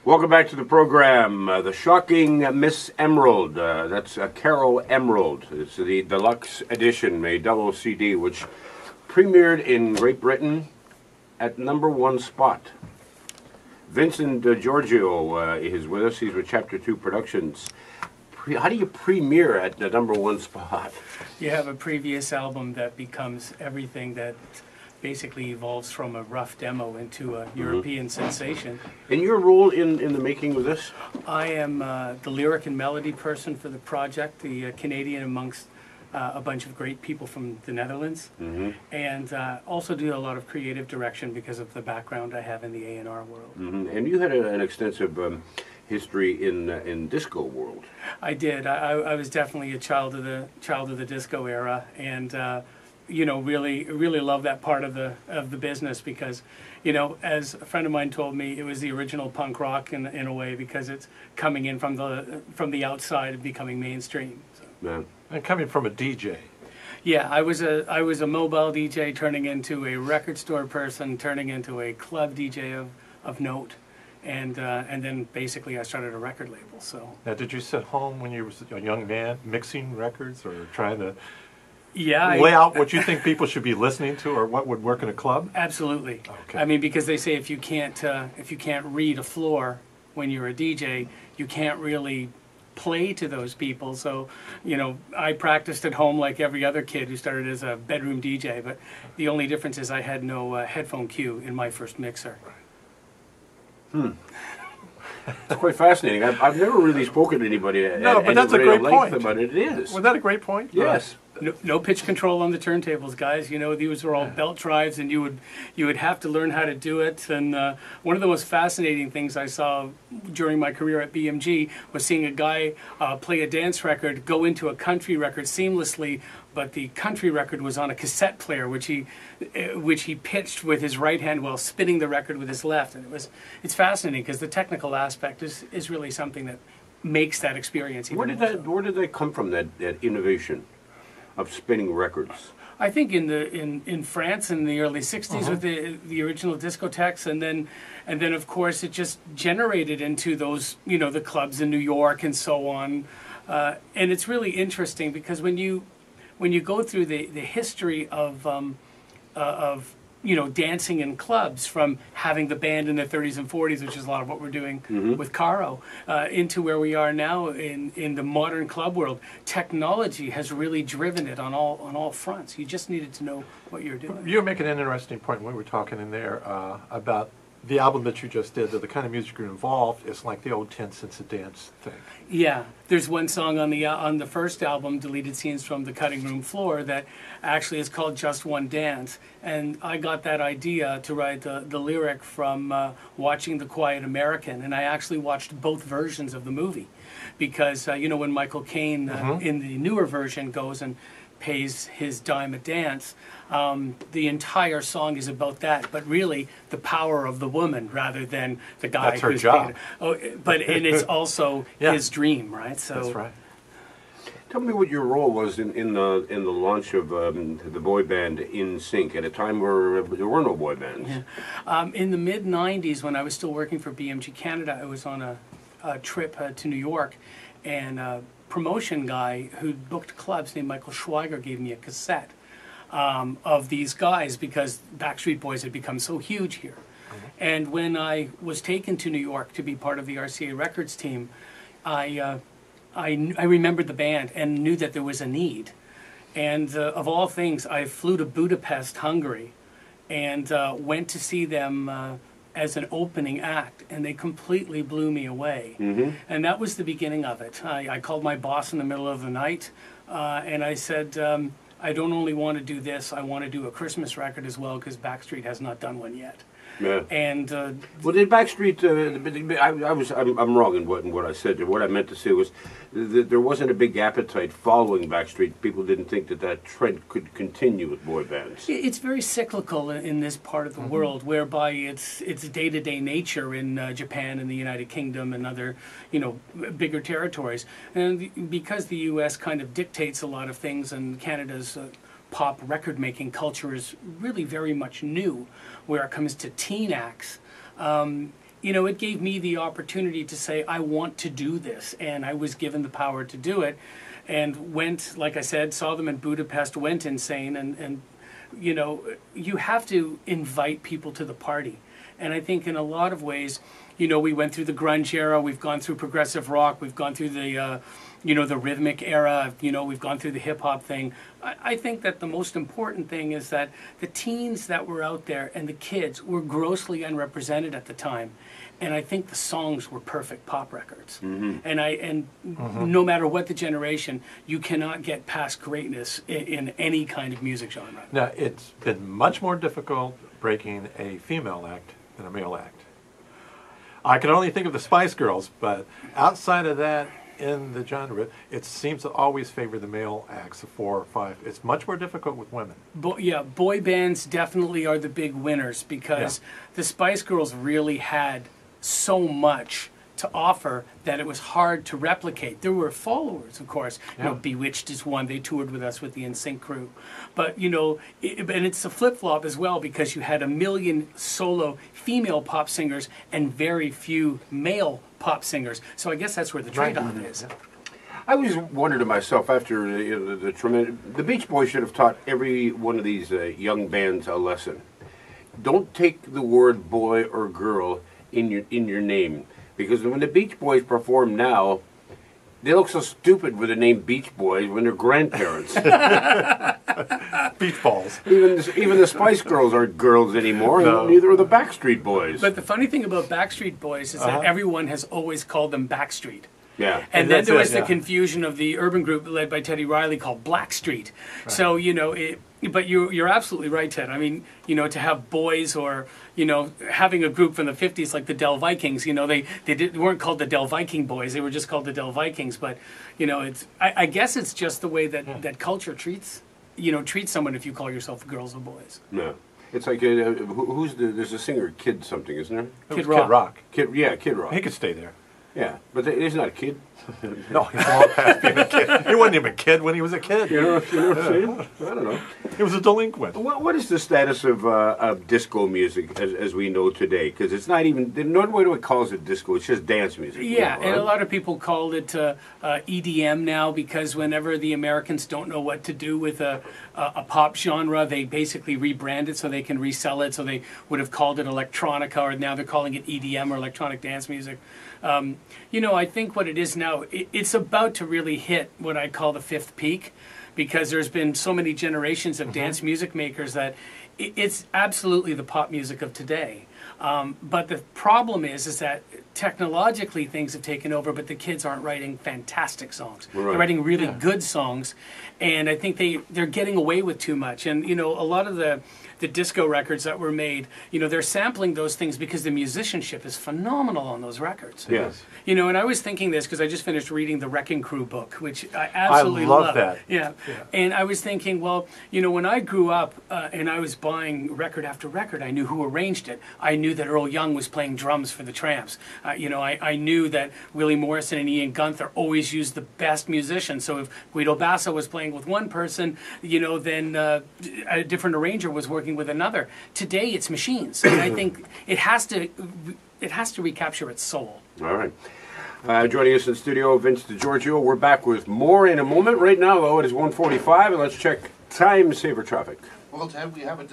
Welcome back to the program. The Shocking Miss Emerald. That's Carol Emerald. It's the deluxe edition, a double CD, which premiered in Great Britain at #1 spot. Vincent Degiorgio is with us. He's with Chapter 2 Productions. How do you premiere at the #1 spot? You have a previous album that becomes everything that basically evolves from a rough demo into a European sensation. And your role in the making of this? I am the lyric and melody person for the project, the Canadian amongst a bunch of great people from the Netherlands, and also do a lot of creative direction because of the background I have in the A&R world. And you had an extensive history in disco world. I did. I was definitely a child of the disco era, and you know, really love that part of the business because, you know, as a friend of mine told me, it was the original punk rock in a way because it's coming in from the outside and becoming mainstream. So. Yeah. And coming from a DJ. Yeah, I was a mobile DJ turning into a record store person, turning into a club DJ of note. And then basically I started a record label. So now, did you sit home when you were a young man mixing records or trying to lay out what you think people should be listening to or what would work in a club? Absolutely. Okay. I mean, because they say if you can't read a floor when you're a DJ, you can't really play to those people. So, you know, I practiced at home like every other kid who started as a bedroom DJ, but the only difference is I had no headphone cue in my first mixer. It's quite fascinating. I've never really spoken to anybody at that's a great point about it. It is. Was that a great point? Yes. No pitch control on the turntables, guys. You know, these were all belt drives, and you would have to learn how to do it. And one of the most fascinating things I saw during my career at BMG was seeing a guy play a dance record, go into a country record seamlessly, but the country record was on a cassette player, which he pitched with his right hand while spinning the record with his left. And it's fascinating because the technical aspect is really something that makes that experience. Where did that come from? That innovation of spinning records? I think in France in the early '60s with the original discotheques, and then of course it just generated into those, you know, the clubs in New York and so on. And it's really interesting because when you go through the history of you know, dancing in clubs, from having the band in the 30s and 40s, which is a lot of what we're doing with Caro, into where we are now in the modern club world, technology has really driven it on all fronts. You just needed to know what you're doing. You were making an interesting point when we were talking in there about the album that you just did, that the kind of music you're involved is like the old 10 Cents a Dance thing. Yeah, there's one song on the first album, Deleted Scenes from the Cutting Room Floor, that actually is called Just One Dance. And I got that idea to write the lyric from watching The Quiet American, and I actually watched both versions of the movie. Because, you know, when Michael Caine in the newer version goes and pays his dime a dance, the entire song is about that, but really the power of the woman rather than the guy. That's her who's job. paid. And it's also his dream, right? So that's right. Tell me what your role was in the launch of the boy band In Sync at a time where there were no boy bands. Yeah. In the mid '90s, when I was still working for BMG Canada, I was on a trip to New York, and promotion guy who booked clubs named Michael Schweiger gave me a cassette of these guys because Backstreet Boys had become so huge here. And when I was taken to New York to be part of the RCA Records team, I remembered the band and knew that there was a need. And of all things, I flew to Budapest, Hungary, and went to see them as an opening act, and they completely blew me away. And that was the beginning of it. I called my boss in the middle of the night, and I said, I don't only want to do this, I want to do a Christmas record as well, because Backstreet has not done one yet. Yeah. And well, did Backstreet? I'm wrong in what I said. What I meant to say was that there wasn't a big appetite following Backstreet. People didn't think that trend could continue with boy bands. It's very cyclical in this part of the world, whereby it's day-to-day nature in Japan and the United Kingdom and other, you know, bigger territories. And because the U.S. kind of dictates a lot of things, and Canada's pop record-making culture is really very much new where it comes to teen acts. you know, it gave me the opportunity to say, I want to do this. And I was given the power to do it. And went, like I said, saw them in Budapest, went insane. And you know, you have to invite people to the party. And I think in a lot of ways, you know, we went through the grunge era, we've gone through progressive rock, we've gone through the, you know, the rhythmic era, you know, we've gone through the hip-hop thing. I think that the most important thing is that the teens that were out there and the kids were grossly unrepresented at the time. And I think the songs were perfect pop records. And no matter what the generation, you cannot get past greatness in any kind of music genre. Now, it's been much more difficult breaking a female act than a male act. I can only think of the Spice Girls, but outside of that, in the genre, it seems to always favor the male acts of 4 or 5. It's much more difficult with women. Yeah, boy bands definitely are the big winners because the Spice Girls really had so much to offer that it was hard to replicate. There were followers, of course. You know, Bewitched is one. They toured with us with the NSYNC crew. But, you know, and it's a flip-flop as well because you had a million solo female pop singers and very few male pop singers. So I guess that's where the trade-off is. I always wondered to myself after the tremendous... The Beach Boys should have taught every one of these young bands a lesson. Don't take the word boy or girl in your name. Because when the Beach Boys perform now, they look so stupid with the name Beach Boys when they're grandparents. Beach balls. Even the Spice Girls aren't girls anymore, and neither are the Backstreet Boys. But the funny thing about Backstreet Boys is that everyone has always called them Backstreet. Yeah. And then there was the confusion of the urban group led by Teddy Riley called Blackstreet. Right. So, you know, but you're absolutely right, Ted. I mean, you know, to have boys or, you know, having a group from the 50s like the Del Vikings, you know, they weren't called the Del Viking Boys. They were just called the Del Vikings. But, you know, I guess it's just the way that culture treats someone if you call yourself girls or boys. No. It's like, there's a singer, Kid something, isn't there? Kid Rock. Kid Rock. He could stay there. Yeah, but he's not a kid. No, he's long past being a kid. He wasn't even a kid when he was a kid. You know what I'm saying? I don't know. He was a delinquent. What is the status of disco music as we know today? Because it's not even, nobody calls it disco, it's just dance music. Yeah, and a lot of people call it EDM now because whenever the Americans don't know what to do with a pop genre, they basically rebrand it so they can resell it. So they would have called it electronica, or now they're calling it EDM or electronic dance music. You know, I think what it is now, it's about to really hit what I call the fifth peak, because there's been so many generations of dance music makers that it's absolutely the pop music of today. But the problem is that technologically things have taken over, but the kids aren't writing fantastic songs. Right. They're writing really good songs, and I think they're getting away with too much. And, you know, a lot of the disco records that were made, you know, they're sampling those things because the musicianship is phenomenal on those records. Yes. You know, and I was thinking this because I just finished reading the Wrecking Crew book, which I absolutely love. That. Yeah. And I was thinking, well, you know, when I grew up and I was buying record after record, I knew who arranged it. I knew that Earl Young was playing drums for the Tramps. You know, I knew that Willie Morrison and Ian Gunther always used the best musicians. So if Guido Basso was playing with one person, you know, then a different arranger was working with another. Today it's machines, and I think it has to recapture its soul. All right. Joining us in the studio, Vince Degiorgio. We're back with more in a moment. Right now, though, it is 1:45, and let's check time saver traffic. Well, Ted, we have a